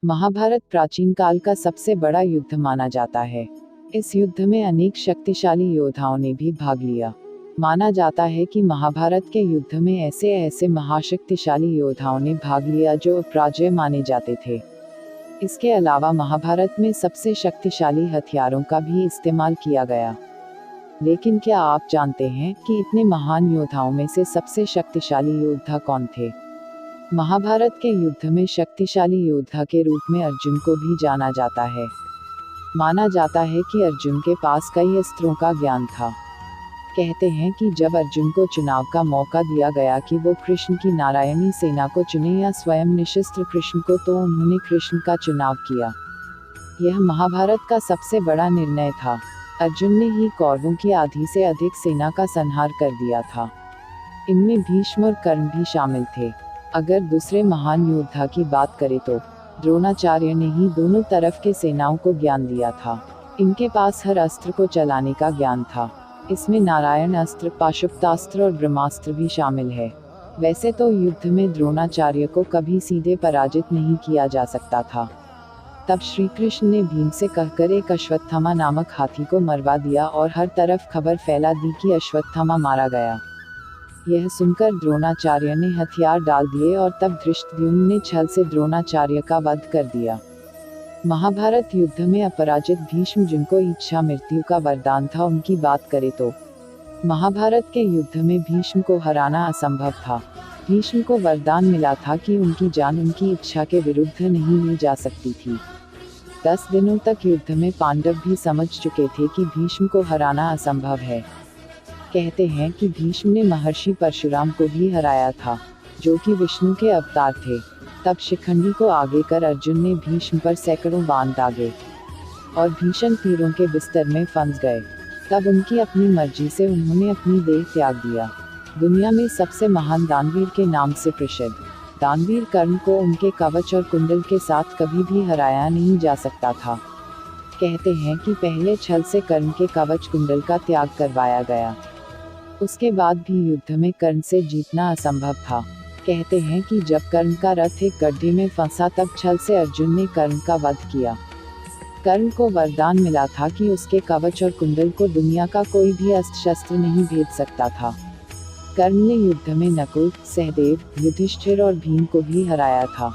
महाभारत प्राचीन काल का सबसे बड़ा युद्ध माना जाता है। इस युद्ध में अनेक शक्तिशाली योद्धाओं ने भी भाग लिया। माना जाता है कि महाभारत के युद्ध में ऐसे ऐसे महाशक्तिशाली योद्धाओं ने भाग लिया जो अपराजय माने जाते थे। इसके अलावा महाभारत में सबसे शक्तिशाली हथियारों का भी इस्तेमाल किया गया। लेकिन क्या आप जानते हैं कि इतने महान योद्धाओं में से सबसे शक्तिशाली योद्धा कौन थे? महाभारत के युद्ध में शक्तिशाली योद्धा के रूप में अर्जुन को भी जाना जाता है। माना जाता है कि अर्जुन के पास कई अस्त्रों का ज्ञान था। कहते हैं कि जब अर्जुन को चुनाव का मौका दिया गया कि वो कृष्ण की नारायणी सेना को चुने या स्वयं निशस्त्र कृष्ण को, तो उन्होंने कृष्ण का चुनाव किया। यह महाभारत का सबसे बड़ा निर्णय था। अर्जुन ने ही कौरवों की आधी से अधिक सेना का संहार कर दिया था। इनमें भीष्म और कर्ण भी शामिल थे। अगर दूसरे महान योद्धा की बात करें तो द्रोणाचार्य ने ही दोनों तरफ के सेनाओं को ज्ञान दिया था। इनके पास हर अस्त्र को चलाने का ज्ञान था। इसमें नारायण अस्त्र, पाशुपतास्त्र और ब्रह्मास्त्र भी शामिल है। वैसे तो युद्ध में द्रोणाचार्य को कभी सीधे पराजित नहीं किया जा सकता था। तब श्री कृष्ण ने भीम से कहकर एक अश्वत्थामा नामक हाथी को मरवा दिया और हर तरफ खबर फैला दी कि अश्वत्थामा मारा गया। यह सुनकर द्रोणाचार्य ने हथियार डाल दिए और तब धृष्टद्युम्न ने छल से द्रोणाचार्य का वध कर दिया। महाभारत युद्ध में अपराजित भीष्म, जिनको इच्छा मृत्यु का वरदान था, उनकी बात करें तो महाभारत के युद्ध में भीष्म को हराना असंभव था। भीष्म को वरदान मिला था कि उनकी जान उनकी इच्छा के विरुद्ध नहीं ली जा सकती थी। 10 दिनों तक युद्ध में पांडव भी समझ चुके थे कि भीष्म को हराना असंभव है। कहते हैं कि भीष्म ने महर्षि परशुराम को भी हराया था, जो कि विष्णु के अवतार थे। तब शिखंडी को आगे कर अर्जुन ने भीष्म पर सैकड़ों बाण दागे और भीषण तीरों के बिस्तर में फंस गए। तब उनकी अपनी मर्जी से उन्होंने अपनी देह त्याग दिया। दुनिया में सबसे महान दानवीर के नाम से प्रसिद्ध दानवीर कर्ण को उनके कवच और कुंडल के साथ कभी भी हराया नहीं जा सकता था। कहते हैं कि पहले छल से कर्ण के कवच कुंडल का त्याग करवाया गया। उसके बाद भी युद्ध में कर्ण से जीतना असंभव था। कहते हैं कि जब कर्ण का रथ एक गड्ढे में फंसा, तब छल से अर्जुन ने कर्ण का वध किया। कर्ण को वरदान मिला था कि उसके कवच और कुंडल को दुनिया का कोई भी अस्त्र शस्त्र नहीं भेद सकता था। कर्ण ने युद्ध में नकुल, सहदेव, युधिष्ठिर और भीम को भी हराया था,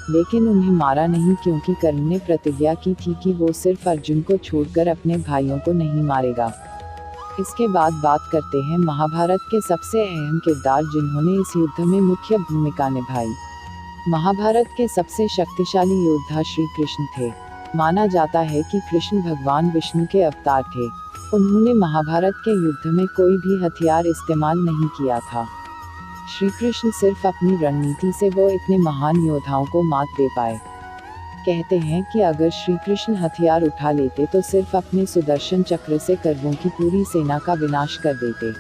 लेकिन उन्हें मारा नहीं, क्योंकि कर्ण ने प्रतिज्ञा की थी कि वो सिर्फ अर्जुन को छोड़कर अपने भाइयों को नहीं मारेगा। इसके बाद बात करते हैं महाभारत के सबसे अहम किरदार, जिन्होंने इस युद्ध में मुख्य भूमिका निभाई। महाभारत के सबसे शक्तिशाली योद्धा श्री कृष्ण थे। माना जाता है कि कृष्ण भगवान विष्णु के अवतार थे। उन्होंने महाभारत के युद्ध में कोई भी हथियार इस्तेमाल नहीं किया था। श्री कृष्ण सिर्फ अपनी रणनीति से वो इतने महान योद्धाओं को मात दे पाए। कहते हैं कि अगर श्री कृष्ण हथियार उठा लेते तो सिर्फ अपने सुदर्शन चक्र से कौरवों की पूरी सेना का विनाश कर देते,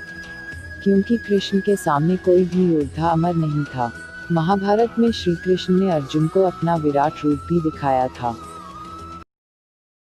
क्योंकि कृष्ण के सामने कोई भी योद्धा अमर नहीं था। महाभारत में श्री कृष्ण ने अर्जुन को अपना विराट रूप भी दिखाया था।